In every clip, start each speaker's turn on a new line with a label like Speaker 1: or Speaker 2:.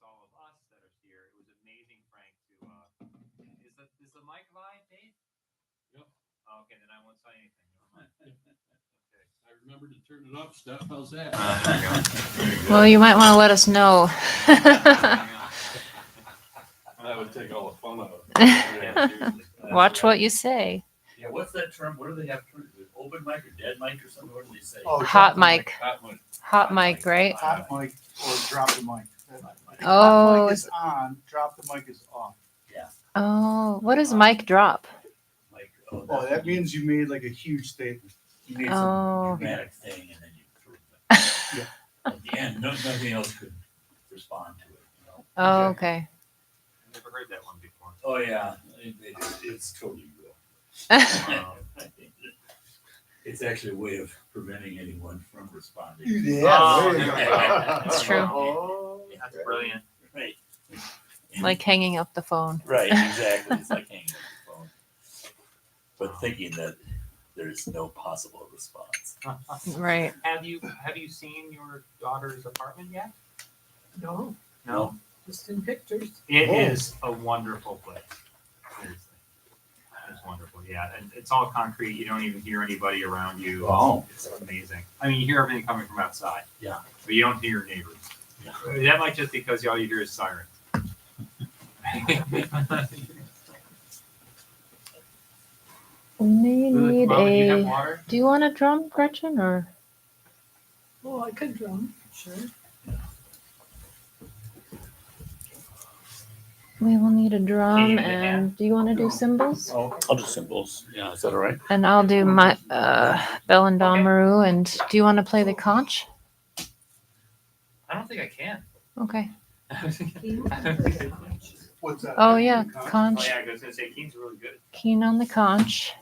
Speaker 1: with all of us that are here. It was amazing, Frank. Is the mic live, Dave?
Speaker 2: Yep.
Speaker 1: Oh, okay, then I won't say anything. Okay.
Speaker 2: I remembered to turn it up, Steph. How's that?
Speaker 3: Well, you might want to let us know.
Speaker 2: That would take all the fun out of it.
Speaker 1: Yeah, seriously.
Speaker 3: Watch what you say.
Speaker 4: Yeah, what's that term? What do they have? Open mic or dead mic or something? What do they say?
Speaker 5: Oh,
Speaker 3: Hot
Speaker 5: drop the
Speaker 3: mic.
Speaker 2: Hot one.
Speaker 3: Hot mic, right?
Speaker 5: Hot mic or drop the mic.
Speaker 3: Oh,
Speaker 5: Hot mic is on, drop the mic is off.
Speaker 3: Oh, what does mic drop?
Speaker 4: Like,
Speaker 5: Oh, that means you made like a huge statement.
Speaker 4: you made
Speaker 3: Oh.
Speaker 4: some dramatic thing and then you threw it.
Speaker 5: Yeah.
Speaker 4: At the end, nothing else could respond to it. You know?
Speaker 3: Oh, okay.
Speaker 1: I never heard that one before.
Speaker 4: Oh yeah, it's totally real.
Speaker 1: Wow.
Speaker 4: It's actually a way of preventing anyone from responding.
Speaker 1: Oh, there we go.
Speaker 3: That's true.
Speaker 5: Oh,
Speaker 1: That's brilliant.
Speaker 4: Right.
Speaker 3: Like hanging up the phone.
Speaker 4: Right, exactly. It's like hanging up the phone. But thinking that there's no possible response.
Speaker 3: Right.
Speaker 1: Have you seen your daughter's apartment yet?
Speaker 6: No,
Speaker 1: No.
Speaker 6: just in pictures.
Speaker 1: It
Speaker 5: Oh.
Speaker 1: is a wonderful place. Seriously. It's wonderful, yeah. And it's all concrete. You don't even hear anybody around you.
Speaker 4: Wow.
Speaker 1: It's amazing. I mean, you hear everything coming from outside.
Speaker 4: Yeah.
Speaker 1: But you don't hear your neighbors.
Speaker 4: Yeah.
Speaker 1: That might just because all you hear is sirens.
Speaker 3: We may need
Speaker 1: Mom, do you have
Speaker 3: a.
Speaker 1: water?
Speaker 3: Do you want a drum, Gretchen, or?
Speaker 6: Oh, I could drum, sure.
Speaker 3: We will need a drum,
Speaker 1: Can you do
Speaker 3: and do you want to do cymbals?
Speaker 4: Oh, I'll do symbols. Yeah, is that all right?
Speaker 3: And I'll do my Bell and Domaru. And do you want to play the conch?
Speaker 1: I don't think I can.
Speaker 3: Okay.
Speaker 5: what's that?
Speaker 3: Oh yeah,
Speaker 1: Oh
Speaker 3: conch.
Speaker 1: yeah, I was gonna say Keen's really good.
Speaker 3: Keen on the conch.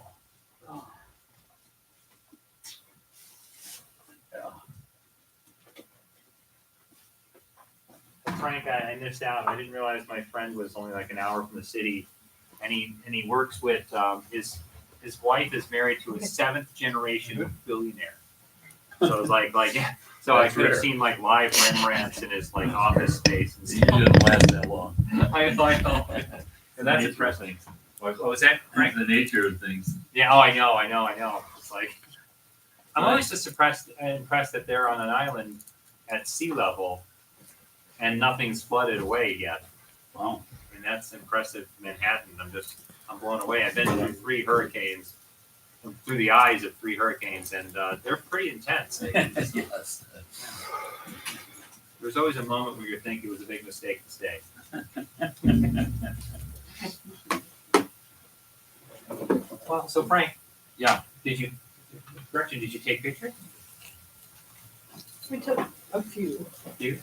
Speaker 1: Frank, I missed out. I didn't realize my friend was only like an hour from the city, and he works with his wife is married to a seventh generation billionaire. So it's like yeah. So I
Speaker 4: That's
Speaker 1: could have
Speaker 4: rare.
Speaker 1: seen like live Rembrandts in his like office space and
Speaker 4: You
Speaker 1: stuff.
Speaker 4: didn't last that long.
Speaker 1: I know. And that's impressive. What was that, Frank?
Speaker 4: The nature of things.
Speaker 1: Yeah. Oh, I know. It's like I'm always just impressed that they're on an island at sea level, and nothing's flooded away yet.
Speaker 4: Wow.
Speaker 1: I mean, that's impressive. Manhattan. I'm blown away. I've been through 3 hurricanes, through the eyes of 3 hurricanes, and they're pretty intense.
Speaker 4: Yes.
Speaker 1: There's always a moment where you think it was a big mistake to stay. Well, so Frank.
Speaker 4: Yeah.
Speaker 1: Gretchen, did you take pictures?
Speaker 6: We took a few.
Speaker 1: Few?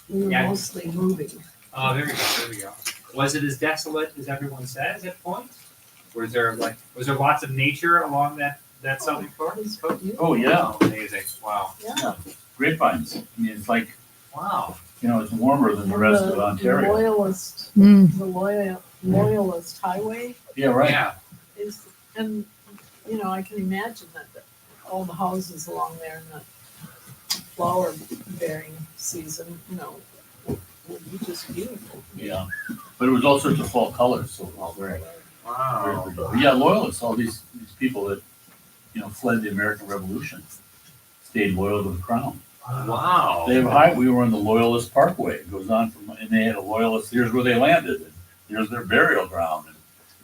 Speaker 6: We were
Speaker 1: Yeah.
Speaker 6: mostly moving.
Speaker 1: Oh, there we go. Was it as desolate as everyone says at points? Was there lots of nature along that southern shore?
Speaker 6: It was beautiful.
Speaker 4: Oh, yeah.
Speaker 1: Amazing. Wow.
Speaker 6: Yeah.
Speaker 4: Grapevines. I mean, it's like,
Speaker 1: Wow.
Speaker 4: it's warmer than the rest of
Speaker 6: The
Speaker 4: Ontario.
Speaker 6: Loyalist,
Speaker 3: Mm.
Speaker 6: the Loyalist highway
Speaker 4: Yeah, right.
Speaker 1: Yeah.
Speaker 6: is, and, I can imagine that all the houses along there in the flower bearing season, would be just beautiful.
Speaker 4: Yeah. But it was all sorts of fall colors, so it was very,
Speaker 1: Wow.
Speaker 4: very yeah, loyalists, all these people that, fled the American Revolution, stayed loyal to the crown.
Speaker 1: Wow.
Speaker 4: They have we were on the Loyalist Parkway. It goes on and they had a loyalist, here's where they landed, and here's their burial ground.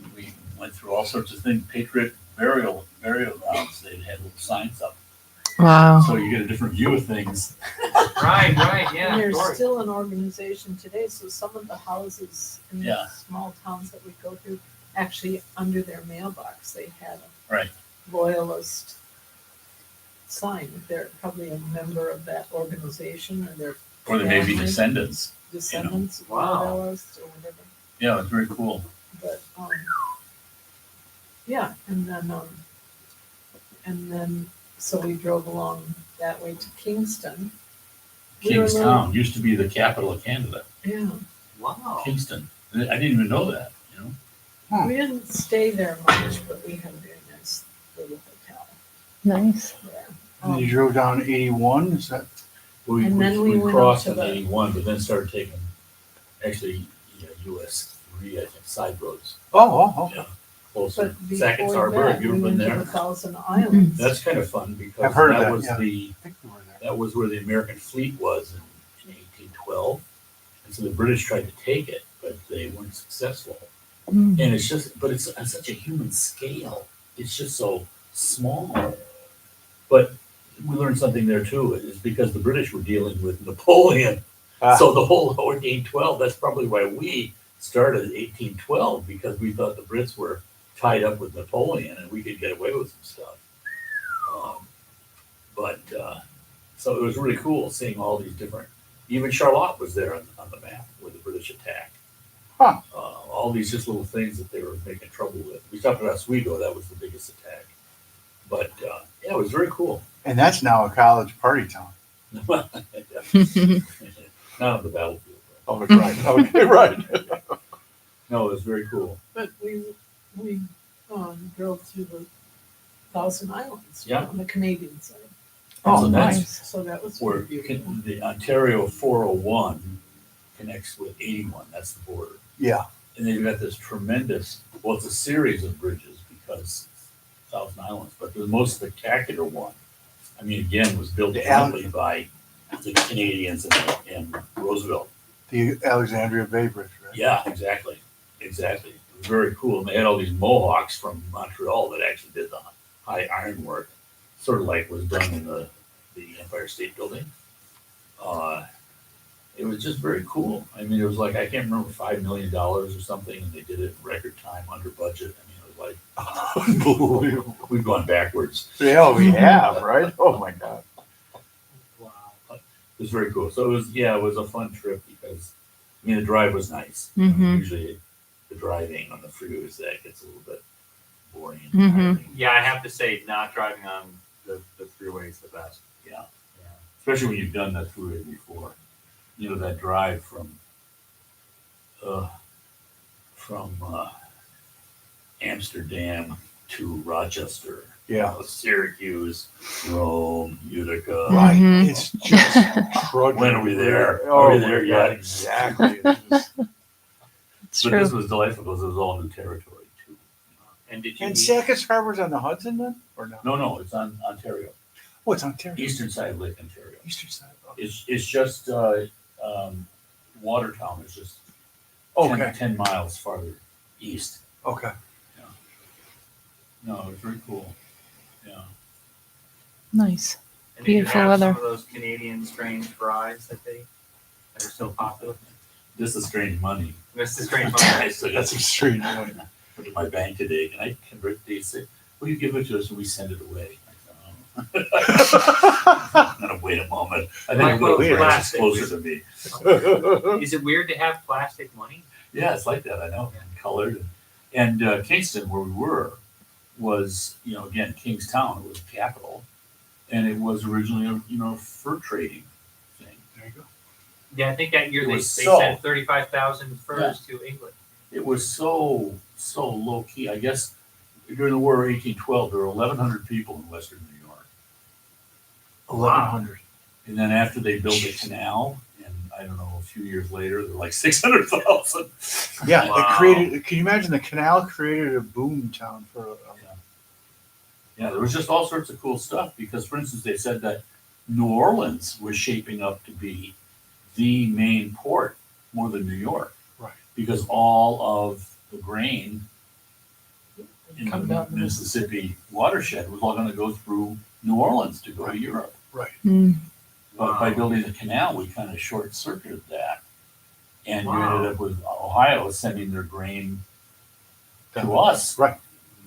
Speaker 4: And we went through all sorts of things, patriot burial grounds. They had little signs up.
Speaker 3: Wow.
Speaker 4: So you get a different view of things.
Speaker 1: Right. Yeah.
Speaker 6: And there's
Speaker 1: Dory.
Speaker 6: still an organization today, so some of the houses in the
Speaker 4: Yeah.
Speaker 6: small towns that we go through, actually under their mailbox, they had a
Speaker 4: Right.
Speaker 6: Loyalist sign. They're probably a member of that organization, or their
Speaker 4: Or they may be
Speaker 6: family,
Speaker 4: descendants.
Speaker 6: descendants of
Speaker 1: Wow.
Speaker 6: Loyalists or whatever.
Speaker 4: Yeah, it's very cool.
Speaker 6: But yeah, and then so we drove along that way to Kingston. We were a little-
Speaker 4: Kingstown used to be the capital of Canada.
Speaker 6: Yeah,
Speaker 1: Wow.
Speaker 4: Kingston. I didn't even know that,
Speaker 6: we didn't stay there much, but we had a very nice little hotel
Speaker 3: Nice.
Speaker 6: there.
Speaker 5: And you drove down 81, is that?
Speaker 4: We
Speaker 6: And then we went up
Speaker 4: crossed
Speaker 6: to
Speaker 4: in
Speaker 6: the-
Speaker 4: 81, but then started taking actually, US 3, I think, side roads.
Speaker 5: Okay.
Speaker 4: Closer.
Speaker 6: But
Speaker 4: Sackets
Speaker 6: before
Speaker 4: Harbor,
Speaker 6: that,
Speaker 4: have you
Speaker 6: we
Speaker 4: ever been
Speaker 6: went to
Speaker 4: there?
Speaker 6: the Thousand Islands.
Speaker 4: That's kind of fun because
Speaker 5: I've heard of
Speaker 4: that
Speaker 5: that,
Speaker 4: was
Speaker 5: yeah.
Speaker 4: the
Speaker 5: I think we were there.
Speaker 4: that was where the American fleet was in 1812. And so the British tried to take it, but they weren't successful.
Speaker 3: Mm.
Speaker 4: And it's just, but it's on such a human scale. It's just so small. But we learned something there too, is because the British were dealing with Napoleon.
Speaker 5: Ah.
Speaker 4: So the whole 1812, that's probably why we started 1812, because we thought the Brits were tied up with Napoleon and we could get away with some stuff. So it was really cool seeing all these different, even Charlotte was there on the map where the British attacked.
Speaker 5: Huh.
Speaker 4: All these just little things that they were making trouble with. We talked about Oswego, that was the biggest attack. But yeah, it was very cool.
Speaker 5: And that's now a college party town.
Speaker 4: Not on the battlefield.
Speaker 5: Oh, right. Okay, right.
Speaker 4: No, it was very cool.
Speaker 6: But we drove through the Thousand Islands
Speaker 4: Yeah.
Speaker 6: on the Canadian side.
Speaker 3: Oh,
Speaker 4: So that's
Speaker 3: nice.
Speaker 6: So that was
Speaker 4: where
Speaker 6: pretty beautiful.
Speaker 4: the Ontario 401 connects with 81. That's the border.
Speaker 5: Yeah.
Speaker 4: And they've got this tremendous, well, it's a series of bridges because Thousand Islands, but the most spectacular one, I mean, again, was built
Speaker 5: The
Speaker 4: jointly by the Canadians and Roosevelt.
Speaker 5: The Alexandria Bay Bridge, right?
Speaker 4: Yeah, exactly. Exactly. It was very cool. And they had all these Mohawks from Montreal that actually did the high iron work, sort of like was done in the Empire State Building. It was just very cool. I mean, it was like, I can't remember, $5 million or something, and they did it in record time, under budget. I mean, it was like,
Speaker 5: Unbelievable.
Speaker 4: we've gone backwards.
Speaker 5: Yeah, we have, right? Oh my God.
Speaker 4: Wow. It was very cool. So it was a fun trip because, I mean, the drive was nice.
Speaker 3: Mhm.
Speaker 4: Usually the driving on the freeways, that gets a little bit boring. and
Speaker 3: Mhm.
Speaker 4: tiring.
Speaker 1: Yeah, I have to say, not driving on the freeway is the best.
Speaker 4: Yeah. Especially when you've done that freeway before. You know, that drive from Amsterdam to Rochester.
Speaker 5: Yeah.
Speaker 4: Syracuse, Rome, Utica.
Speaker 5: Right.
Speaker 3: Mhm.
Speaker 5: It's just trudging.
Speaker 4: When are we there?
Speaker 5: Oh,
Speaker 4: Are we there
Speaker 5: my
Speaker 4: yet?
Speaker 5: God, exactly. It's just-
Speaker 3: It's
Speaker 4: But
Speaker 3: true.
Speaker 4: this was delightful because it was all new territory too.
Speaker 1: And did you
Speaker 5: And
Speaker 1: meet-
Speaker 5: Sackets Harbor's on the Hudson then? Or no?
Speaker 4: No, it's on Ontario,
Speaker 5: Oh, it's Ontario.
Speaker 4: eastern side of Lake Ontario.
Speaker 5: Eastern side.
Speaker 4: It's just Watertown is just 10,
Speaker 5: Okay.
Speaker 4: 10 miles farther east.
Speaker 5: Okay.
Speaker 4: No, it was very cool. Yeah.
Speaker 3: Nice.
Speaker 1: and did you
Speaker 3: beautiful
Speaker 1: have
Speaker 3: weather.
Speaker 1: Some of those Canadian strange fries that are so popular.
Speaker 4: This is strange money.
Speaker 1: This is strange.
Speaker 4: I still got
Speaker 5: That's
Speaker 4: some
Speaker 5: extreme.
Speaker 4: went to my bank today. Can I convert these? Will you give it to us and we send it away? I said, oh. I'm gonna wait a moment. I think
Speaker 1: Like
Speaker 4: I'm gonna wait. It's
Speaker 1: plastic.
Speaker 4: closer to me.
Speaker 1: Is it weird to have plastic money?
Speaker 4: Yeah, it's like that. I know. Colored. And Kingston, where we were, was, again, Kingstown. It was the capital, and it was originally a fur trading thing.
Speaker 5: There you go.
Speaker 1: Yeah, I think that year
Speaker 4: It
Speaker 1: they
Speaker 4: was
Speaker 1: sent 35,000 furs to England.
Speaker 4: It was so low key. I guess during the War of 1812, there were 1,100 people in Western New York.
Speaker 5: 1,100.
Speaker 4: And then after they built the canal, and I don't know, a few years later, they're like 600,000.
Speaker 5: Yeah,
Speaker 1: Wow.
Speaker 5: it created. Can you imagine the canal created a boom town for?
Speaker 4: Yeah, there was just all sorts of cool stuff because, for instance, they said that New Orleans was shaping up to be the main port more than New York.
Speaker 5: Right.
Speaker 4: Because all of the grain in
Speaker 6: Come
Speaker 4: the
Speaker 6: down the
Speaker 4: Mississippi watershed was all going to go through New Orleans to go to Europe.
Speaker 5: Right.
Speaker 3: Mm.
Speaker 4: But by
Speaker 1: Wow.
Speaker 4: building the canal, we kind of short circuited that. And you
Speaker 1: Wow.
Speaker 4: ended up with Ohio sending their grain to
Speaker 5: Down.
Speaker 4: us.
Speaker 5: Right.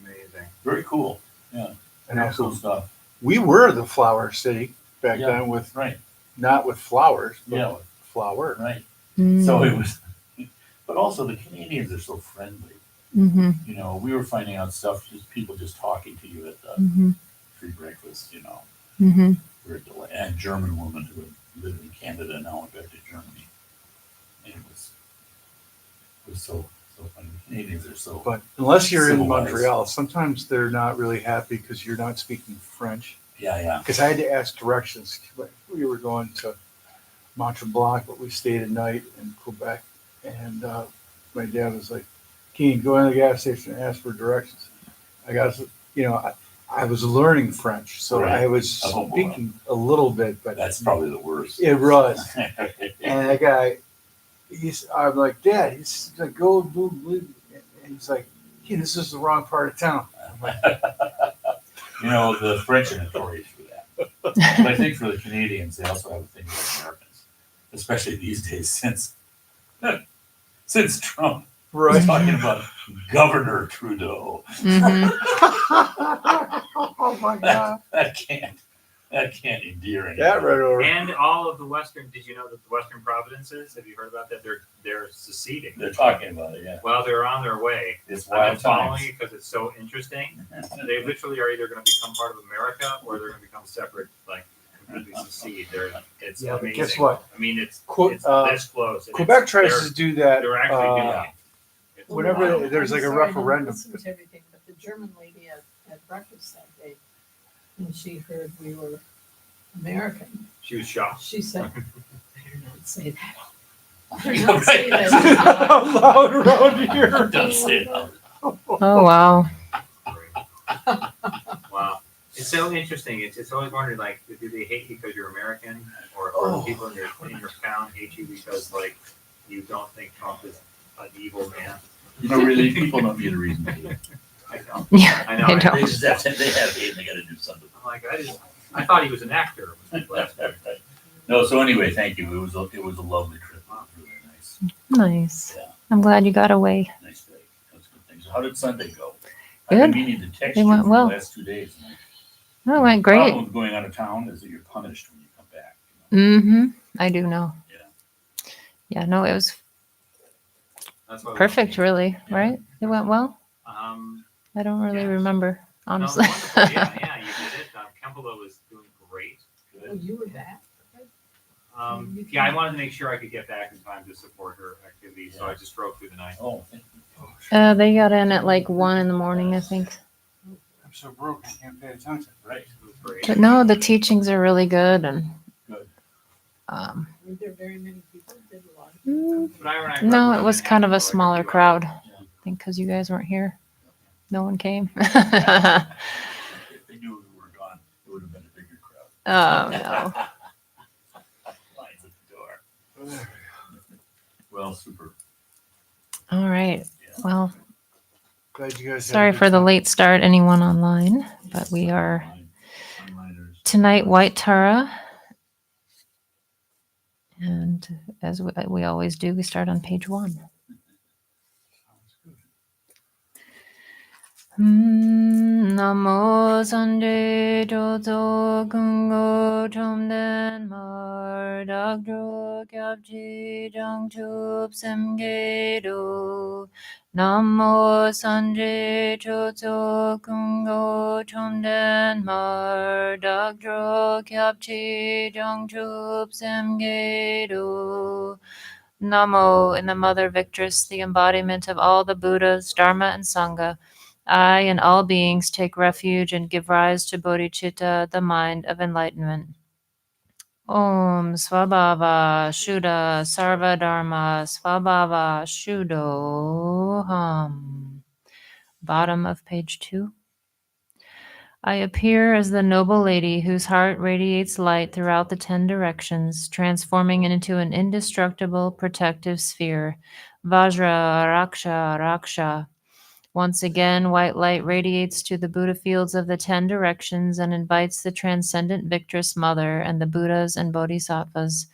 Speaker 1: Amazing.
Speaker 4: Very cool. Yeah.
Speaker 5: And
Speaker 4: Very cool
Speaker 5: also,
Speaker 4: stuff.
Speaker 5: we were the flower city back
Speaker 4: Yeah.
Speaker 5: then with
Speaker 4: Right.
Speaker 5: not with flowers, but
Speaker 4: Yeah.
Speaker 5: with flower.
Speaker 4: Right.
Speaker 3: Mm.
Speaker 4: So it was, but also the Canadians are so friendly.
Speaker 3: Mhm.
Speaker 4: We were finding out stuff, just people just talking to you at the
Speaker 3: Mhm.
Speaker 4: free breakfast,
Speaker 3: Mhm.
Speaker 4: very and German woman who had lived in Canada and now went back to Germany. And it was so funny. The Canadians are so,
Speaker 5: But unless you're in
Speaker 4: Civilized.
Speaker 5: Montreal, sometimes they're not really happy because you're not speaking French.
Speaker 4: yeah.
Speaker 5: Because I had to ask directions. We were going to Mont Blanc, but we stayed a night in Quebec. And my dad was like, Keen, go in the gas station and ask for directions. I got, I was learning French, so
Speaker 4: Right.
Speaker 5: I was
Speaker 4: Oh, boy.
Speaker 5: speaking a little bit, but
Speaker 4: That's probably the worst.
Speaker 5: it was. And that guy, I'm like, Dad, he's like, go, and he's like, Keen, this is the wrong part of town. I'm like,
Speaker 4: The French are notorious for that. But I think for the Canadians, they also have a thing with Americans, especially these days since Trump was
Speaker 5: right.
Speaker 4: talking about Governor Trudeau.
Speaker 3: Mhm.
Speaker 5: Oh my God.
Speaker 4: That can't endear anything.
Speaker 5: That right over.
Speaker 1: And all of the Western, did you know that the Western provinces, have you heard about that? They're seceding.
Speaker 4: They're talking about it, yeah.
Speaker 1: Well, they're on their way.
Speaker 4: It's
Speaker 1: I've been
Speaker 4: wild
Speaker 1: following
Speaker 4: times.
Speaker 1: it because it's so interesting. They literally are either going to become part of America or they're going to become separate, like completely secede. It's
Speaker 5: Yeah, but
Speaker 1: amazing.
Speaker 5: guess what?
Speaker 1: I mean, it's
Speaker 5: Qu-
Speaker 1: this close. and
Speaker 5: Quebec
Speaker 1: it's-
Speaker 5: tries
Speaker 1: they're-
Speaker 5: to do that.
Speaker 1: They're actually doing
Speaker 5: uh,
Speaker 1: it. It's
Speaker 5: whenever
Speaker 1: wild.
Speaker 5: there's like a
Speaker 6: I'm sorry, I didn't
Speaker 5: referendum.
Speaker 6: listen to everything, but the German lady at breakfast that day, when she heard we were American,
Speaker 1: She was shocked.
Speaker 6: she said, "Better not say that. Better
Speaker 4: Yeah,
Speaker 6: not say
Speaker 4: right.
Speaker 6: that."
Speaker 5: Out loud around here.
Speaker 4: Don't say it out.
Speaker 3: Oh, wow.
Speaker 1: Wow. It's so interesting. It's always wondered, like, do they hate you because you're American, or
Speaker 5: Oh.
Speaker 1: the people in your town hate you because, like, you don't think Trump is an evil man?
Speaker 4: Really, people don't need a reason to hate.
Speaker 1: I know.
Speaker 3: Yeah,
Speaker 1: I know.
Speaker 3: I
Speaker 4: They
Speaker 3: don't.
Speaker 4: just have they have hate and they gotta do something.
Speaker 1: I'm like, I thought he was an actor.
Speaker 4: No, so anyway, thank you. It was a lovely trip. It was really nice.
Speaker 3: Nice.
Speaker 4: Yeah.
Speaker 3: I'm glad you got away.
Speaker 4: Nice day. That was a good thing. So how did Sunday go? I've
Speaker 3: Good.
Speaker 4: been meaning to text
Speaker 3: They
Speaker 4: you
Speaker 3: went
Speaker 4: for
Speaker 3: well.
Speaker 4: the last 2 days.
Speaker 3: Oh, it went
Speaker 4: The
Speaker 3: great.
Speaker 4: problem with going out of town is that you're punished when you come back.
Speaker 3: Mm-hmm. I do know.
Speaker 4: Yeah.
Speaker 3: Yeah, no, it was
Speaker 1: That's what
Speaker 3: perfect, really, right? It went well.
Speaker 1: No,
Speaker 3: I don't really
Speaker 1: Yeah.
Speaker 3: remember, honestly.
Speaker 1: wonderful. Yeah, you did it. Kempela was doing great.
Speaker 6: Oh, you were back?
Speaker 1: Yeah, I wanted to make sure I could get back in time to support her activities, so I just drove through the night.
Speaker 4: Oh, thank you.
Speaker 3: They got in at like 1 a.m, I think.
Speaker 5: I'm so broke, I can't pay attention.
Speaker 4: Right.
Speaker 1: It was great.
Speaker 3: But no, the teachings are really good, and
Speaker 4: Good.
Speaker 6: Were there very many people? Did a lot of
Speaker 3: mm,
Speaker 1: But I
Speaker 3: no, it was kind of a smaller crowd.
Speaker 4: Yeah.
Speaker 3: I think because you guys weren't here, no one came.
Speaker 4: If they knew we were gone, it would have been a bigger crowd.
Speaker 3: Oh no.
Speaker 4: Lines at the door. Well, super.
Speaker 3: All right.
Speaker 4: Yeah.
Speaker 3: Well,
Speaker 5: Glad you guys. had a
Speaker 3: sorry
Speaker 5: good
Speaker 3: for the
Speaker 5: time.
Speaker 3: late start, anyone online, but we are
Speaker 4: Onliners.
Speaker 3: tonight White Tara, and as we always do, we start on page 1.
Speaker 5: Sounds good.
Speaker 3: Namo Sanje Jozo Kungo Chomden Mar Dagdro Kyabji Jangchup Semgedo Namo Sanje Jozo Kungo Chomden Mar Dagdro Kyabji Jangchup Semgedo Namo in the Mother Victress, the embodiment of all the Buddhas, Dharma, and Sangha. I and all beings take refuge and give rise to bodhicitta, the mind of enlightenment. Om Svabhava Shuddha Sarva Dharma Svabhava Shuddho. Bottom of page 2. I appear as the noble lady whose heart radiates light throughout the 10 directions, transforming it into an indestructible protective sphere. Vajra Raksha Raksha. Once again, white light radiates to the Buddha fields of the 10 directions and invites the transcendent Victress Mother and the Buddhas and Bodhisattvas.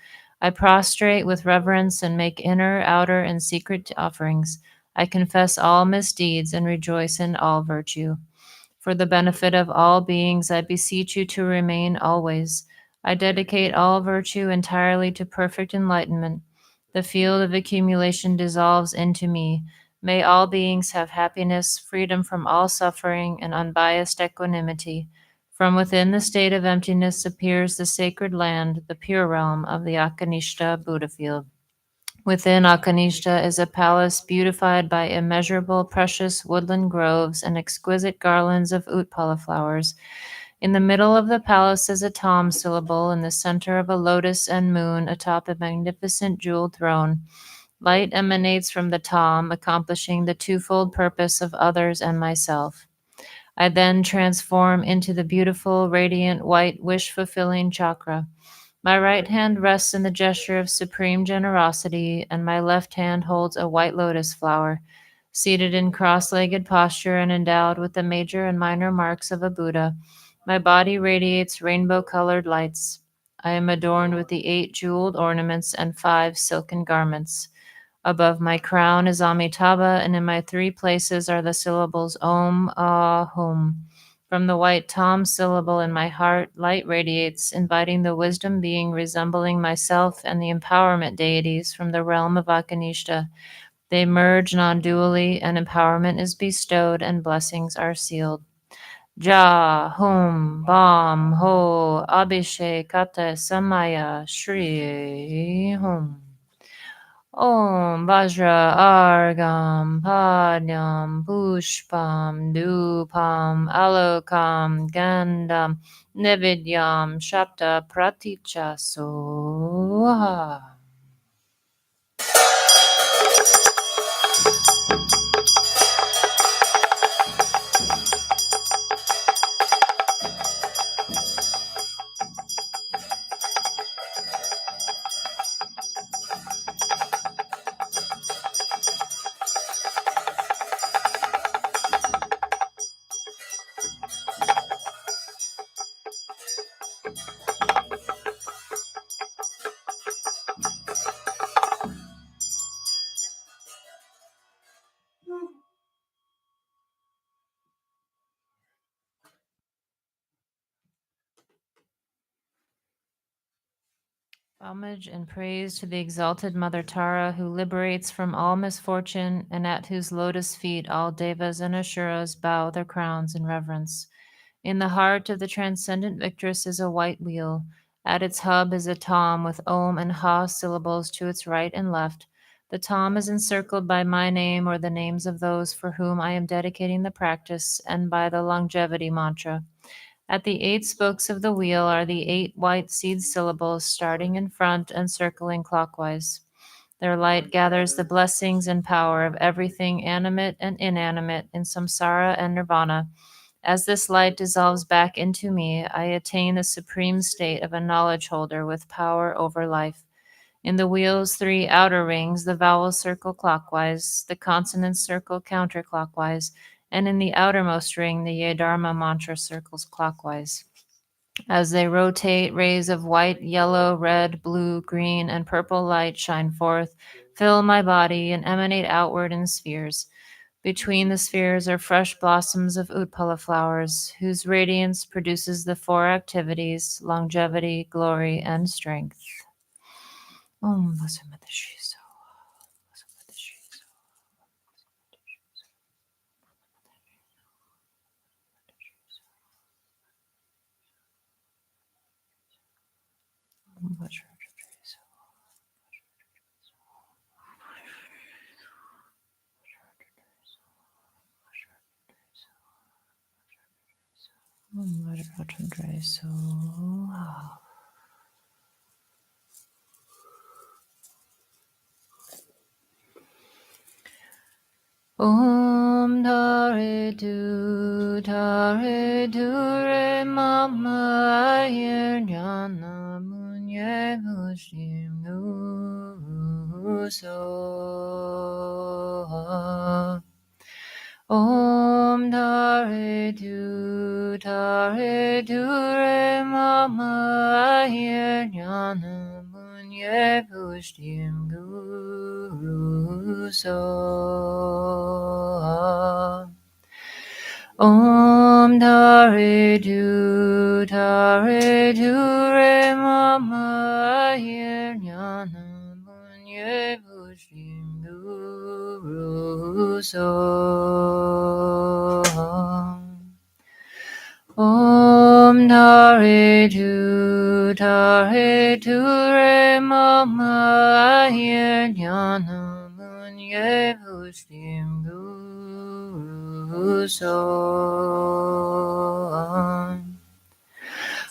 Speaker 3: I prostrate with reverence and make inner, outer, and secret offerings. I confess all misdeeds and rejoice in all virtue. For the benefit of all beings, I beseech you to remain always. I dedicate all virtue entirely to perfect enlightenment. The field of accumulation dissolves into me. May all beings have happiness, freedom from all suffering, and unbiased equanimity. From within the state of emptiness appears the sacred land, the pure realm of the Akanishta Buddha field. Within Akanishta is a palace beautified by immeasurable precious woodland groves and exquisite garlands of utpala flowers. In the middle of the palace is a tom syllable, in the center of a lotus and moon atop a magnificent jeweled throne. Light emanates from the Tom, accomplishing the twofold purpose of others and myself. I then transform into the beautiful, radiant, white, wish-fulfilling chakra. My right hand rests in the gesture of supreme generosity, and my left hand holds a white lotus flower. Seated in cross-legged posture and endowed with the major and minor marks of a Buddha, my body radiates rainbow-colored lights. I am adorned with the 8 jeweled ornaments and 5 silken garments. Above my crown is Amitabha, and in my 3 places are the syllables Om, Ah, Hum. From the white Tom syllable in my heart, light radiates, inviting the wisdom being resembling myself and the empowerment deities from the realm of Akanishta. They merge non-dually, and empowerment is bestowed, and blessings are sealed. Ja, Hum, Bam, Ho, Abhishek, Kata, Samaya, Shri, Hum. Om Vajra Argam Padam Pushpam Dupam Alokam Gandam Nividyam Shapta Praticha Soha. Homage and praise to the exalted Mother Tara, who liberates from all misfortune and at whose lotus feet all devas and asuras bow their crowns in reverence. In the heart of the transcendent victress is a white wheel. At its hub is a tom with Om and Ha syllables to its right and left. The tom is encircled by my name or the names of those for whom I am dedicating the practice, and by the longevity mantra. At the 8 spokes of the wheel are the 8 white seed syllables starting in front and circling clockwise. Their light gathers the blessings and power of everything animate and inanimate in samsara and nirvana. As this light dissolves back into me, I attain the supreme state of a knowledge holder with power over life. In the wheel's 3 outer rings, the vowels circle clockwise, the consonants circle counterclockwise, and in the outermost ring, the Yedharma mantra circles clockwise. As they rotate, rays of white, yellow, red, blue, green, and purple light shine forth, fill my body, and emanate outward in spheres. Between the spheres are fresh blossoms of Utpala flowers, whose radiance produces the 4 activities: longevity, glory, and strength. Om Vasumata Shri So. Vasumata Shri So. Om Vajra Shri So. Om Vajra Shri So. Om Tare Tu Re Mama Ayer Jana Munye Mushim Nu So. Om Tare Tu Re Mama Ayer Jana Munye Pushtim Guru So. Om Tare Tu Re Mama Ayer Jana Munye Pushtim Guru So. Om Tare Tu Re Mama Ayer Jana Munye Pushtim Guru So.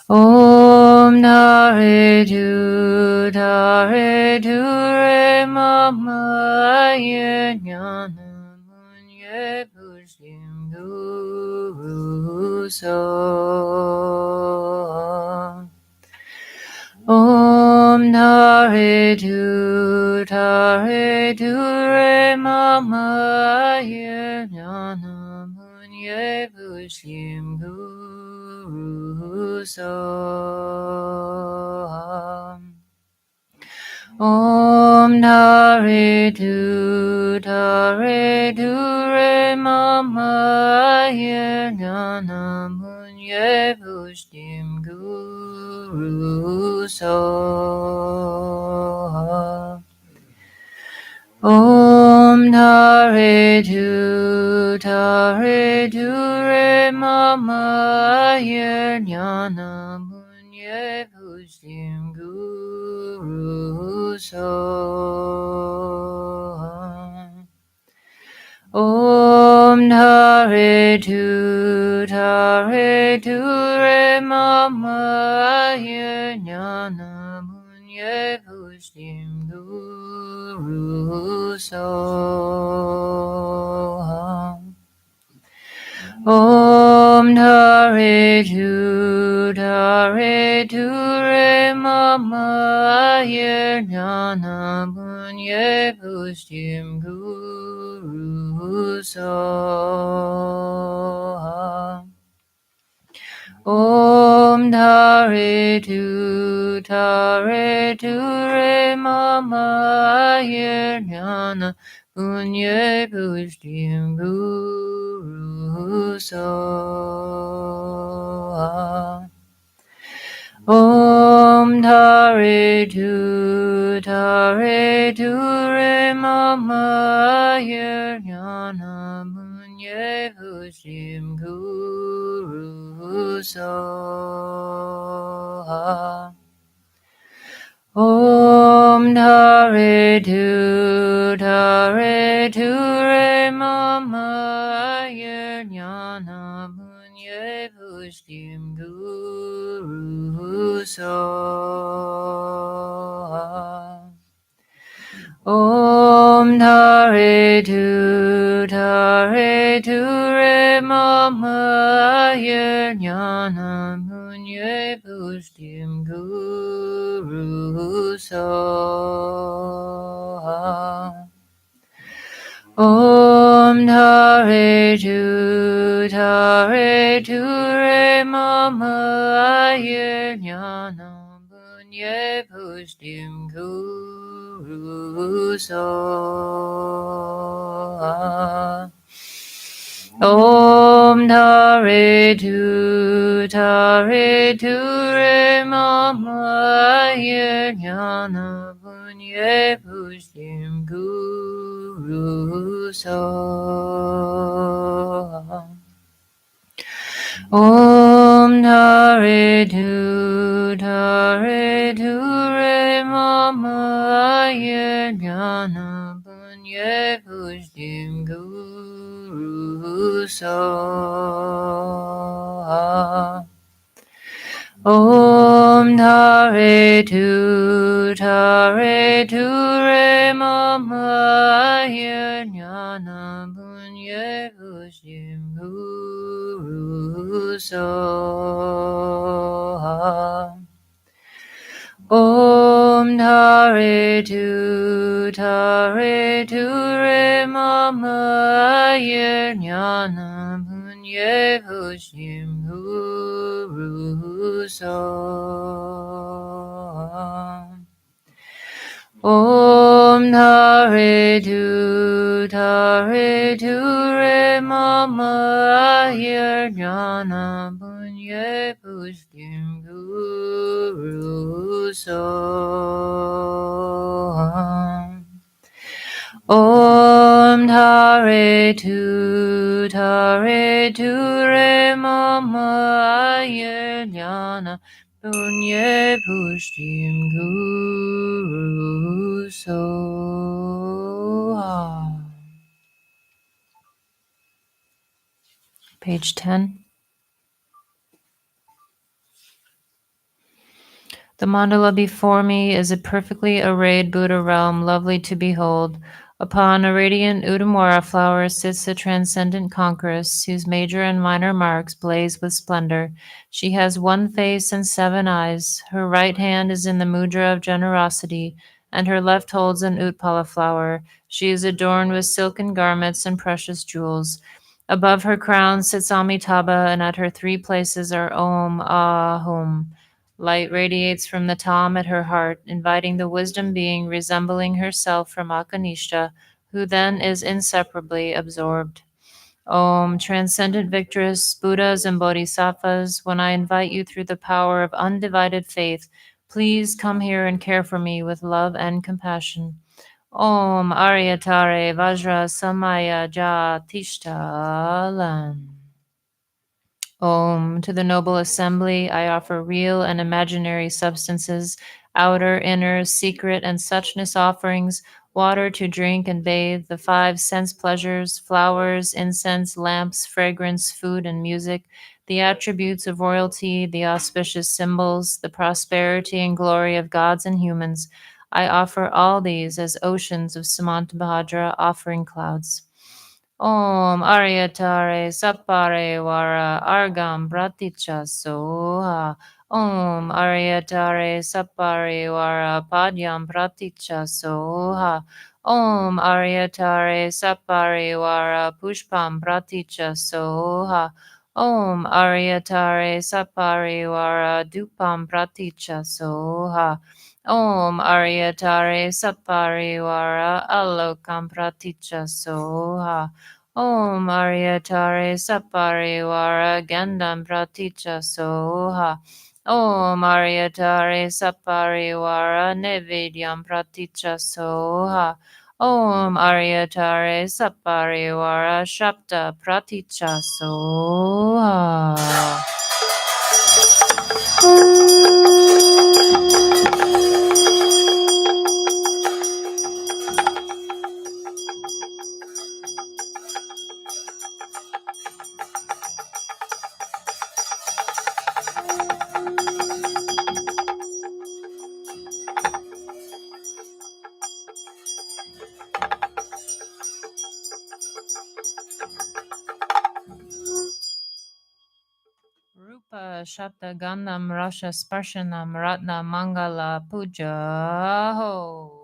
Speaker 3: Om Tare Tu Re Mama mama yena munye pushim guru so. Om Tare Tu Re Mama Ye Jnana Munye Pushim Guru Soham. Om Tare Tu Re Mama Ye Jnana Munye Pushim Guru Soham. Om Tare Tu Re Mama Ye Jnana Munye Pushim Guru Soham. Om Tare Tu Re Mama Ye Jnana Munye Pushim Guru Soham. Om Tare Tu Re Mama Ye Jnana Munye Pushim Guru Soham. Om Tare Tu Re Mama Ye Jnana Munye Pushim Guru Soham. Om Tare Tu Re Mama Ye Jnana Munye Pushim Guru Soham. Om Tare Tu Re Mama Ye Jnana Munye Pushim Guru Soham. Om Tare Tu Re Mama Ye Jnana Munye Pushim Guru Soham. Om Tare Tu Re Mama Ye Jnana Munye Pushim Guru Soham. Om Tare Tu Re Mama Ye Jnana Munye Pushim Guru Soham. Om Tare Tu Re Mama Ye Jnana Munye Pushim Guru Soham. Om Tare Tu Re Mama Ye Jnana Munye Pushim Guru Soham. Om Tare Tu Re Mama Ye Jnana Munye Pushim Guru Soham. Om Tare Tu Re Mama Ye Jnana Munye Pushim Guru Soham. Om Tare Tu Re Mama Ye Jnana Munye Pushim Guru Soham. Page 10. The mandala before me is a perfectly arrayed Buddha realm, lovely to behold. Upon a radiant Udamwara flower sits the transcendent conqueress, whose major and minor marks blaze with splendor. She has one face and 7 eyes. Her right hand is in the mudra of generosity, and her left holds an Utpala flower. She is adorned with silken garments and precious jewels. Above her crown sits Amitabha, and at her 3 places are Om, Ah, Hum. Light radiates from the Tom at her heart, inviting the wisdom being resembling herself from Akanishta, who then is inseparably absorbed. Om, transcendent victress, Buddhas and Bodhisattvas, when I invite you through the power of undivided faith, please come here and care for me with love and compassion. Om Aryatare Vajra Samaya Ja Tishtalan. Om. To the noble assembly, I offer real and imaginary substances, outer, inner, secret, and suchness offerings, water to drink and bathe, the 5 sense pleasures, flowers, incense, lamps, fragrance, food, and music, the attributes of royalty, the auspicious symbols, the prosperity and glory of gods and humans. I offer all these as oceans of Samantabhadra offering clouds. Om Aryatare Sapare Vara Argam Praticha Soha. Om Aryatare Sapare Vara Padyam Praticha Soha. Om Aryatare Sapare Vara Pushpam Praticha Soha. Om Aryatare Sapare Vara Dupam Praticha Soha. Om Aryatare Sapare Vara Alokam Praticha Soha. Om Aryatare Sapariwara Gandam Praticha Soha. Om Aryatare Sapariwara Nevidyam Praticha Soha. Om Aryatare Sapariwara Shapta Praticha Soha. Rupa Shabda Gandham Rasha Sparshanam Ratna Mangala Puja Ho.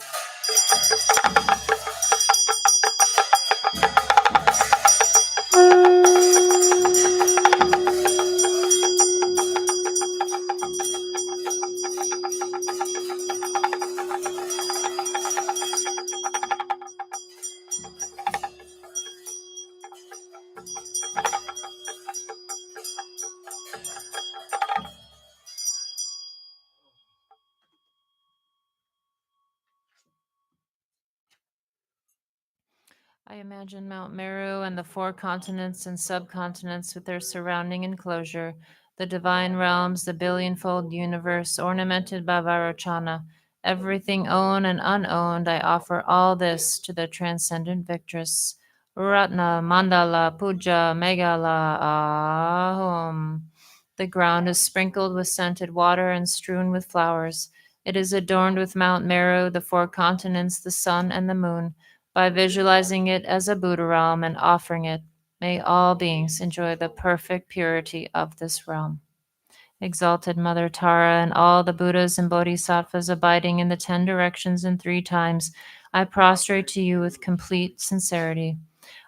Speaker 3: I imagine Mount Meru and the 4 continents and subcontinents with their surrounding enclosure, the divine realms, the billionfold universe ornamented by Vairocana. Everything owned and unowned, I offer all this to the transcendent victress. Ratna Mandala Puja Megala Ahom. The ground is sprinkled with scented water and strewn with flowers. It is adorned with Mount Meru, the 4 continents, the sun, and the moon. By visualizing it as a Buddha realm and offering it, may all beings enjoy the perfect purity of this realm. Exalted Mother Tara and all the Buddhas and Bodhisattvas abiding in the 10 directions and 3 times, I prostrate to you with complete sincerity.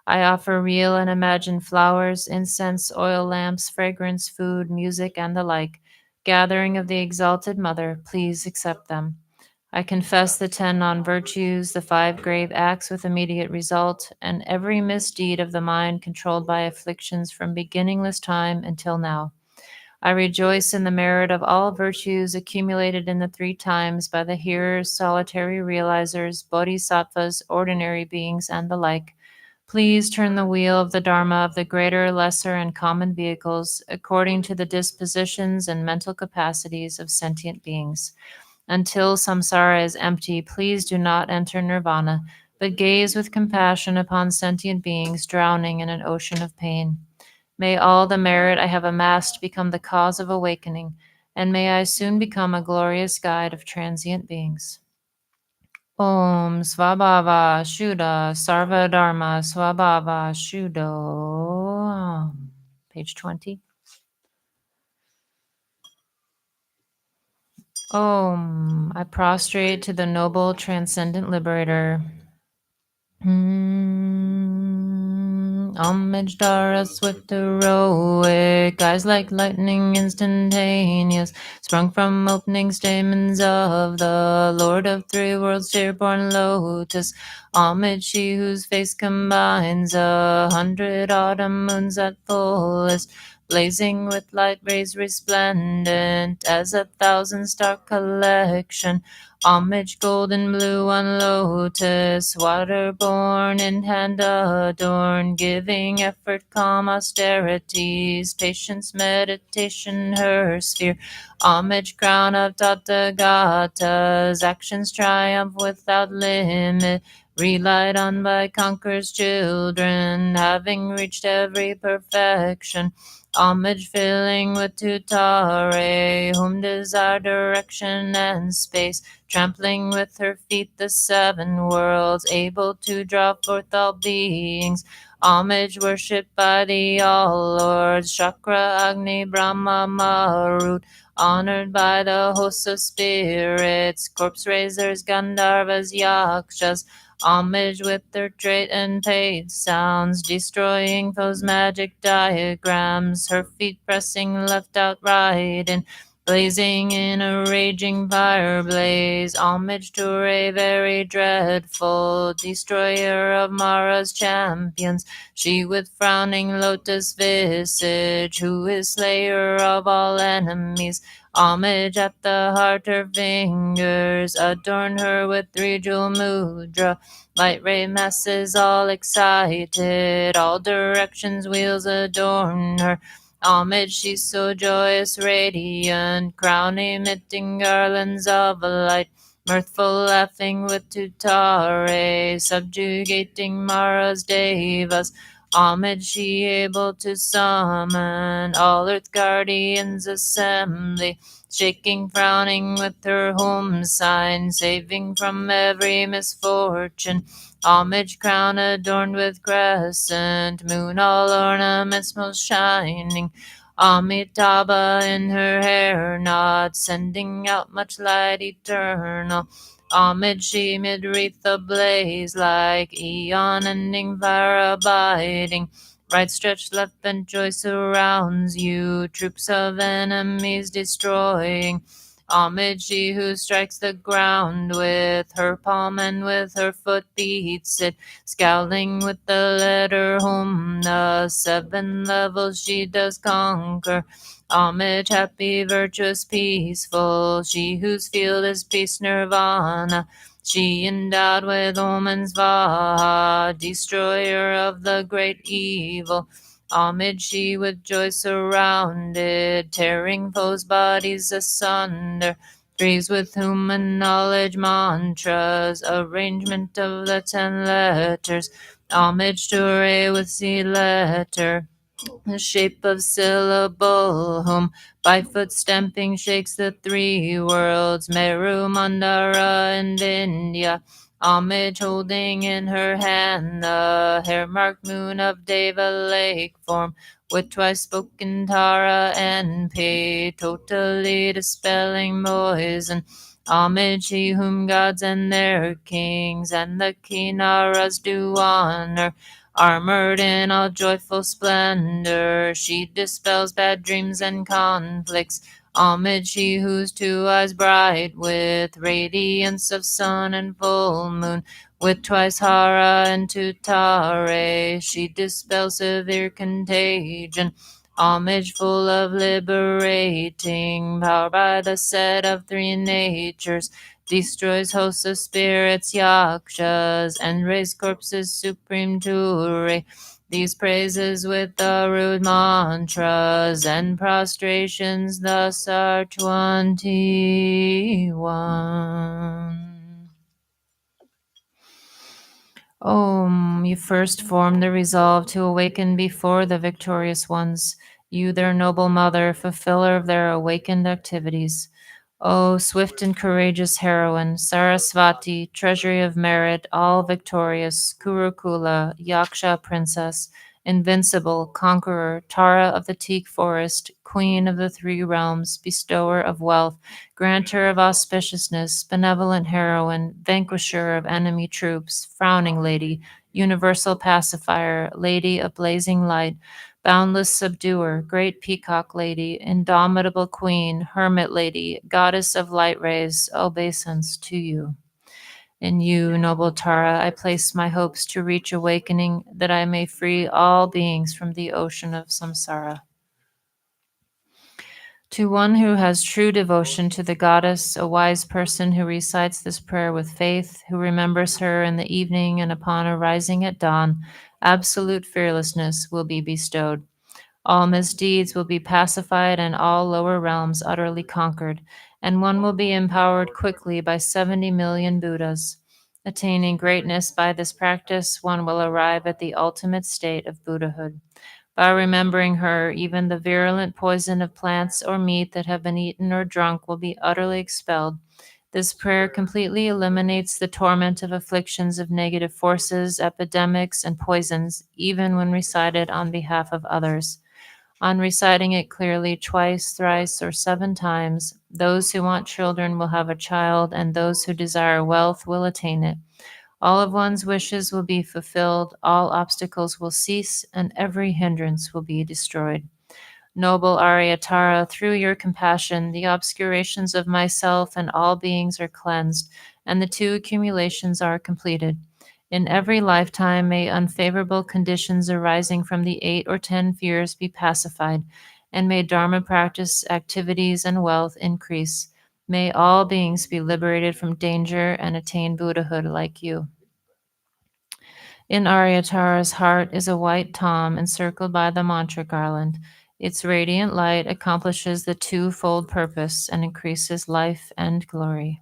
Speaker 3: I offer real and imagined flowers, incense, oil lamps, fragrance, food, music, and the like. Gathering of the Exalted Mother, please accept them. I confess the 10 non-virtues, the 5 grave acts with immediate result, and every misdeed of the mind controlled by afflictions from beginningless time until now. I rejoice in the merit of all virtues accumulated in the 3 times by the hearers, solitary realizers, bodhisattvas, ordinary beings, and the like. Please turn the wheel of the Dharma of the greater, lesser, and common vehicles according to the dispositions and mental capacities of sentient beings. Until samsara is empty, please do not enter nirvana, but gaze with compassion upon sentient beings drowning in an ocean of pain. May all the merit I have amassed become the cause of awakening. and may I soon become a glorious guide of transient beings. Om Svabhava Shuddha Sarvadharma Swabhava Shuddho. Page 20. Om. I prostrate to the noble transcendent liberator. Homage Dara, swift heroic, eyes like lightning instantaneous, sprung from opening stamens of the Lord of Three Worlds, dear-born Lotus. Homage she whose face combines 100 autumn moons at fullest, blazing with light rays resplendent as 1,000-star collection. Homage golden blue on lotus, waterborne in hand adorned, giving effort, calm austerities, patience, meditation, her sphere. Homage crown of Tathagatas, actions triumph without limit, relied on by conquerors' children, having reached every perfection. Homage filling with tutare, whom desire direction and space, trampling with her feet the 7 worlds, able to draw forth all beings. Homage worshipped by the all lords, Chakra, Agni, Brahma, Marut, honored by the hosts of spirits, corpse raisers, Gandharvas, Yakshas. Homage with their trait and paid sounds, destroying those magic diagrams, her feet pressing left out right in, blazing in a raging fire blaze. Homage to Ray, very dreadful, destroyer of Mara's champions, she with frowning lotus visage, who is slayer of all enemies. Homage at the heart, her fingers adorn her with 3-jewel mudra. Light ray masses all excited, all directions wheels adorn her. Homage, she's so joyous, radiant, crown emitting garlands of light, mirthful laughing with tutare, subjugating Mara's devas. Homage, she able to summon all earth guardians assembly, shaking, frowning with her home sign, saving from every misfortune. Homage crown adorned with crescent moon, all ornaments most shining. Amitabha in her hair knot, sending out much light eternal. Homage she mid wreath ablaze, like eon ending fire abiding. Right stretched left bent joy surrounds you, troops of enemies destroying. Homage she who strikes the ground with her palm and with her foot beats it, scowling with the letter home, the 7 levels she does conquer. Homage, happy, virtuous, peaceful, she whose field is peace nirvana. She endowed with Oman's Vaha, destroyer of the great evil. Homage she with joy surrounded, tearing foes' bodies asunder. Trees with human knowledge mantras, arrangement of the 10 letters. Homage to Ray with C letter, the shape of syllable, whom by foot stamping shakes the 3 worlds, Meru, Mandara, and India. Homage holding in her hand the hair-marked moon of Deva lake form, with twice spoken Tara and Pe, totally dispelling poison. Homage he whom gods and their kings and the Kinaras do honor. Armored in all joyful splendor, she dispels bad dreams and conflicts. Homage she whose 2 eyes bright with radiance of sun and full moon, with twice Hara and Tutare, she dispels severe contagion. Homage full of liberating power by the set of 3 natures, destroys hosts of spirits, yakshas, and raise corpses supreme to Ray. These praises with the rude mantras and prostrations thus are 21. Om, you first formed the resolve to awaken before the victorious ones. You, their noble mother, fulfiller of their awakened activities. O swift and courageous heroine, Sarasvati, treasury of merit, all victorious, Kurukula, Yaksha princess, invincible, conqueror, Tara of the teak forest, queen of the three realms, bestower of wealth, granter of auspiciousness, benevolent heroine, vanquisher of enemy troops, frowning lady, universal pacifier, lady of blazing light, boundless subduer, great peacock lady, indomitable queen, hermit lady, goddess of light rays, obeisance to you. In you, noble Tara, I place my hopes to reach awakening, that I may free all beings from the ocean of samsara. To one who has true devotion to the goddess, a wise person who recites this prayer with faith, who remembers her in the evening and upon arising at dawn, absolute fearlessness will be bestowed. All misdeeds will be pacified and all lower realms utterly conquered, and one will be empowered quickly by 70 million Buddhas. Attaining greatness by this practice, one will arrive at the ultimate state of Buddhahood. By remembering her, even the virulent poison of plants or meat that have been eaten or drunk will be utterly expelled. This prayer completely eliminates the torment of afflictions of negative forces, epidemics, and poisons, even when recited on behalf of others. On reciting it clearly twice, thrice, or 7 times, those who want children will have a child, and those who desire wealth will attain it. All of one's wishes will be fulfilled, all obstacles will cease, and every hindrance will be destroyed. Noble Aryatara, through your compassion, the obscurations of myself and all beings are cleansed, and the 2 accumulations are completed. In every lifetime, may unfavorable conditions arising from the 8 or 10 fears be pacified, and may Dharma practice, activities, and wealth increase. May all beings be liberated from danger and attain Buddhahood like you. In Aryatara's heart is a white tom encircled by the mantra garland. Its radiant light accomplishes the 2-fold purpose and increases life and glory.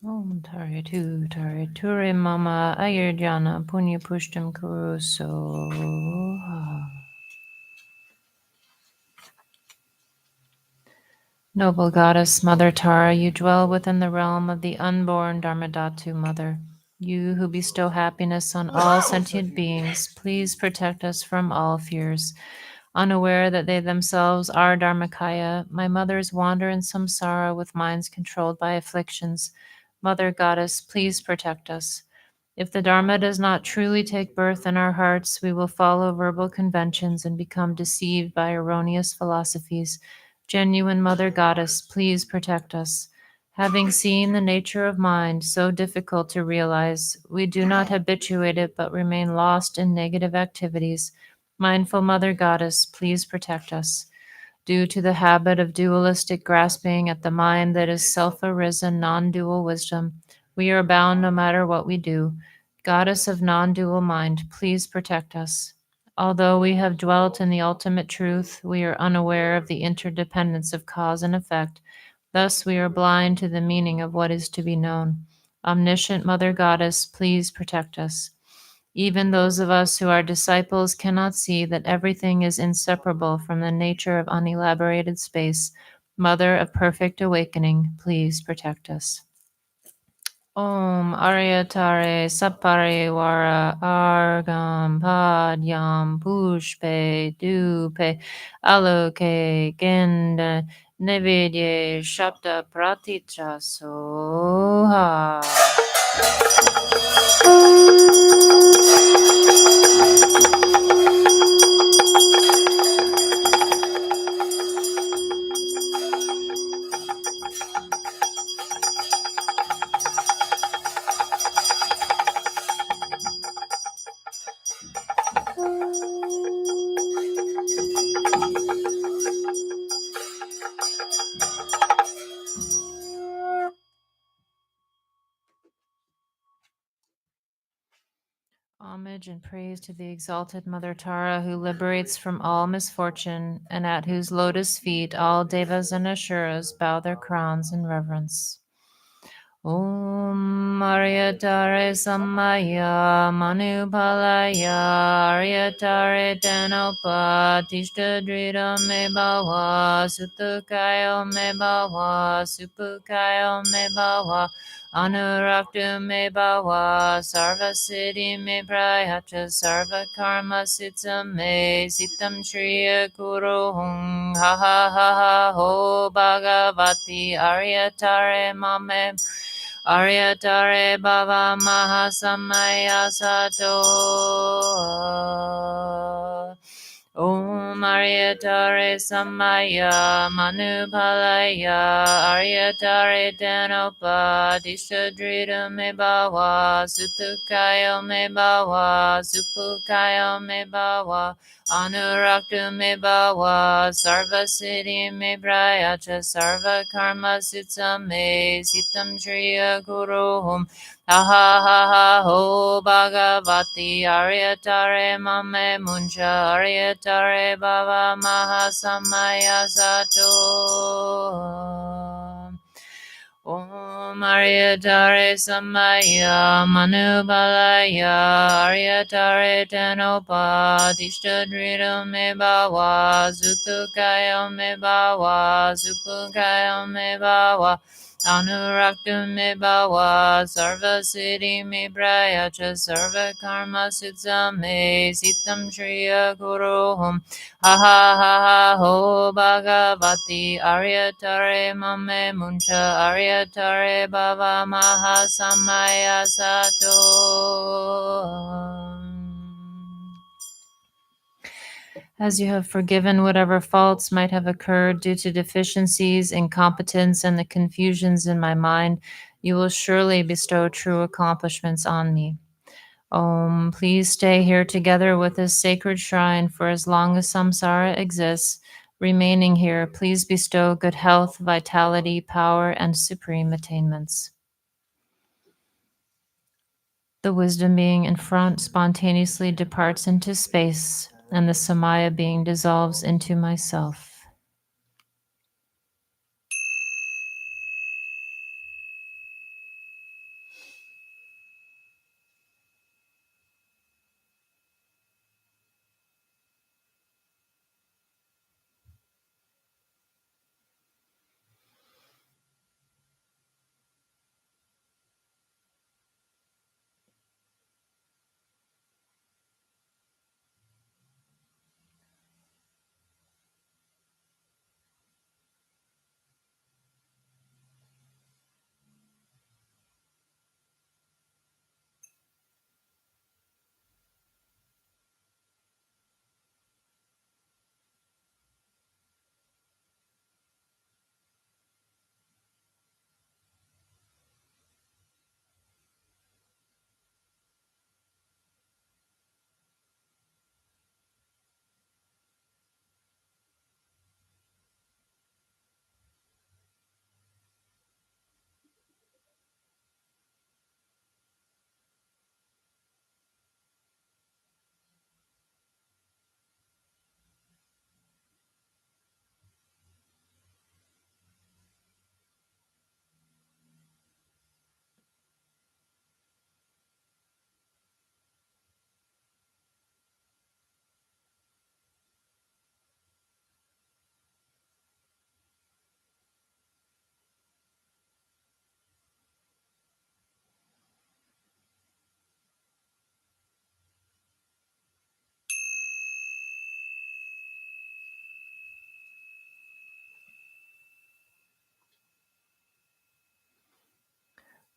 Speaker 3: Om Tare Tu Tare Ture Mama Ayurjana Punya Pushtam Kuruso. Noble Goddess, Mother Tara, you dwell within the realm of the unborn Dharmadhatu Mother. You who bestow happiness on all sentient beings, please protect us from all fears. Unaware that they themselves are Dharmakaya, my mothers wander in samsara with minds controlled by afflictions. Mother Goddess, please protect us. If the Dharma does not truly take birth in our hearts, we will follow verbal conventions and become deceived by erroneous philosophies. Genuine Mother Goddess, please protect us. Having seen the nature of mind so difficult to realize, we do not habituate it but remain lost in negative activities. Mindful Mother Goddess, please protect us. Due to the habit of dualistic grasping at the mind that is self-arisen non-dual wisdom, we are bound no matter what we do. Goddess of non-dual mind, please protect us. Although we have dwelt in the ultimate truth, we are unaware of the interdependence of cause and effect. Thus, we are blind to the meaning of what is to be known. Omniscient Mother Goddess, please protect us. Even those of us who are disciples cannot see that everything is inseparable from the nature of unelaborated space. Mother of perfect awakening, please protect us. Om Aryatare Sapare Vara Argam Padyam Pushpe Dupe Aloke Genda Nevidye Shabda Pratitra Soha. Homage and praise to the exalted Mother Tara, who liberates from all misfortune, and at whose lotus feet all devas and asuras bow their crowns in reverence. Om Aryatare Samaya Manupalaya Aryatare Danopa Tishtadrita Me Bhava Sutukayo Me Bhava Supukayo Me Bhava Anurakta Me Bhava Sarva Siddhi Me Prayacha Sarva Karma Sita Me Sitam Shriya Kuru Hum Ha Ha Ha Ha Ho Bhagavati Aryatare Mame Aryatare Bhava Mahasamaya Sato. Om Aryatare Samaya Manupalaya Aryatare Danopa Dishadrita Me Bhava Sutukayo Me Bhava Supukayo Me Bhava Anurakta Me Bhava Sarva Siddhi Me Prayacha Sarva Karma Sita Me Sitam Shriya Guru Hum Ha ha ha ha ho Bhagavati Aryatare Mame Muncha Aryatare Bhava Mahasamaya Sato. Om Aryatare Samaya Manubalaya Aryatare Tenopa Tishtadrita Me Bhava Zutukaya Me Bhava Zupukaya Me Bhava Anurakta Me Bhava Sarva Siddhi Me Prayacha Sarva Karma Siddha Me Sitam Shriya Guru Hum Ha ha ha ha ho Bhagavati Aryatare Mame Muncha Aryatare Bhava Mahasamaya Sato. As you have forgiven whatever faults might have occurred due to deficiencies, incompetence, and the confusions in my mind, you will surely bestow true accomplishments on me. Please stay here together with this sacred shrine for as long as samsara exists. Remaining here, please bestow good health, vitality, power, and supreme attainments. The wisdom being in front spontaneously departs into space, and the samaya being dissolves into myself.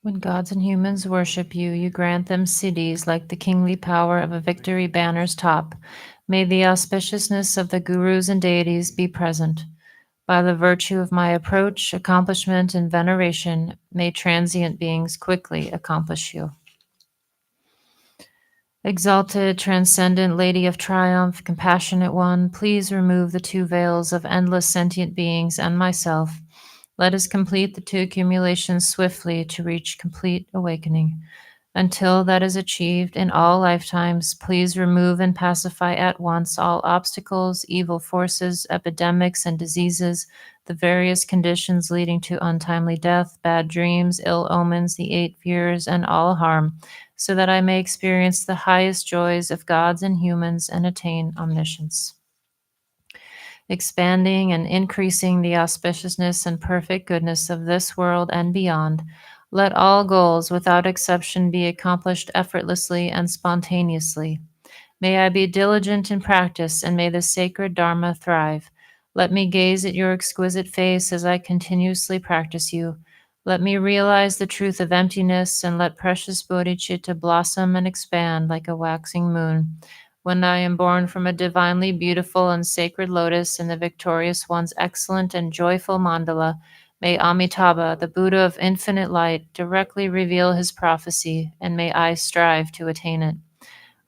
Speaker 3: When gods and humans worship you, you grant them siddhis like the kingly power of a victory banner's top. May the auspiciousness of the gurus and deities be present. By the virtue of my approach, accomplishment, and veneration, may transient beings quickly accomplish you. Exalted, transcendent Lady of Triumph, compassionate one, please remove the two veils of endless sentient beings and myself. Let us complete the two accumulations swiftly to reach complete awakening. Until that is achieved in all lifetimes, please remove and pacify at once all obstacles, evil forces, epidemics, and diseases, the various conditions leading to untimely death, bad dreams, ill omens, the 8 fears, and all harm, so that I may experience the highest joys of gods and humans and attain omniscience. Expanding and increasing the auspiciousness and perfect goodness of this world and beyond, let all goals without exception be accomplished effortlessly and spontaneously. May I be diligent in practice, and may the sacred Dharma thrive. Let me gaze at your exquisite face as I continuously practice you. Let me realize the truth of emptiness, and let precious bodhicitta blossom and expand like a waxing moon. When I am born from a divinely beautiful and sacred lotus in the victorious one's excellent and joyful mandala, may Amitabha, the Buddha of infinite light, directly reveal his prophecy, and may I strive to attain it.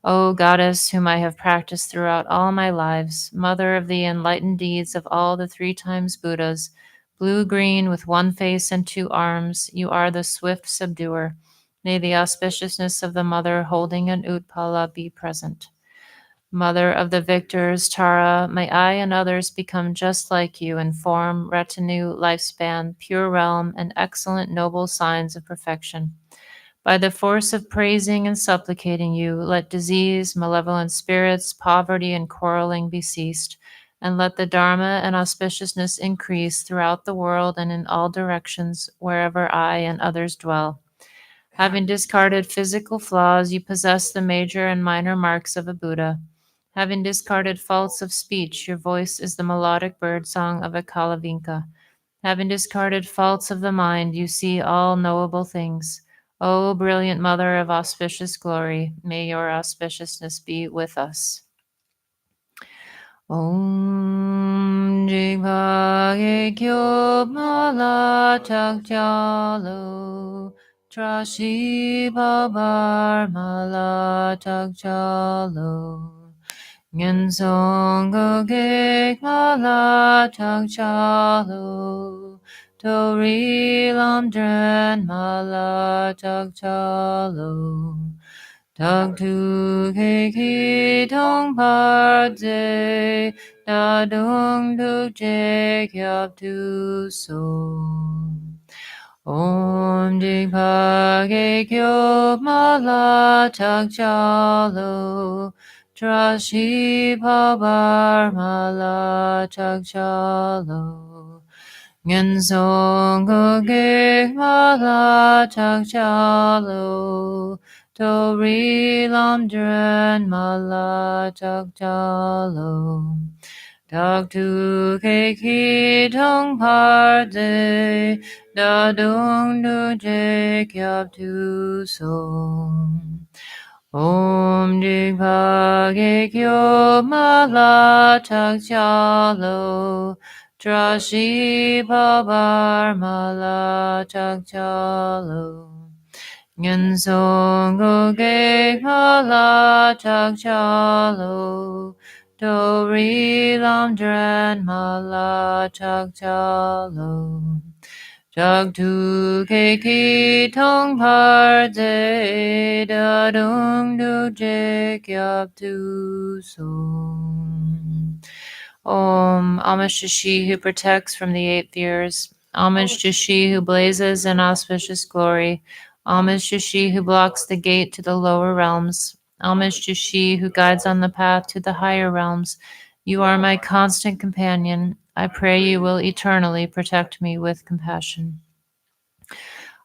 Speaker 3: O Goddess, whom I have practiced throughout all my lives, Mother of the enlightened deeds of all the 3 times Buddhas, blue-green with 1 face and 2 arms, you are the swift subduer. May the auspiciousness of the Mother holding an Utpala be present. Mother of the victors, Tara, may I and others become just like you in form, retinue, lifespan, pure realm, and excellent noble signs of perfection. By the force of praising and supplicating you, let disease, malevolent spirits, poverty, and quarreling be ceased, and let the Dharma and auspiciousness increase throughout the world and in all directions, wherever I and others dwell. Having discarded physical flaws, you possess the major and minor marks of a Buddha. Having discarded faults of speech, your voice is the melodic birdsong of a Kalavinka. Having discarded faults of the mind, you see all knowable things. O brilliant Mother of auspicious glory, may your auspiciousness be with us. Om Jigbage Kyo Mala Takjalo Trashi Babar Mala Takjalo Ngen Songo Ge Mala Takjalo Tori Lamdren Mala Takjalo Tag tu ke ki tong par de da dung du je kyab tu so. Om jing pa ge kyo ma la tak cha lo. Trashi pa bar ma la tak cha lo. Ngen song go ge ma la tak cha lo. Do re lam dren ma la tak cha lo. Tak tu ke ki tong par de da dung du je kyab tu so. Om jing pa ge kyo ma la tak cha lo. Trashi pa bar ma la tak cha lo. Ngen song go ge ma la tak cha lo. Do re lam dren ma la tak cha lo. Tak tu ke ki tong par de da dung du je kyab tu so. Om, homage to she who protects from the 8 fears. Homage to she who blazes in auspicious glory. Homage to she who blocks the gate to the lower realms. Homage to she who guides on the path to the higher realms. You are my constant companion. I pray you will eternally protect me with compassion.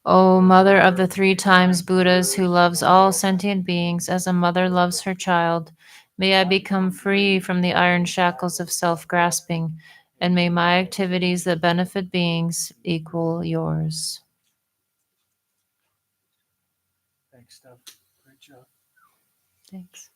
Speaker 3: O Mother of the 3 times Buddhas who loves all sentient beings as a mother loves her child, may I become free from the iron shackles of self-grasping, and may my activities that benefit beings equal yours.
Speaker 5: Thanks, Steph. Great job.
Speaker 3: Thanks.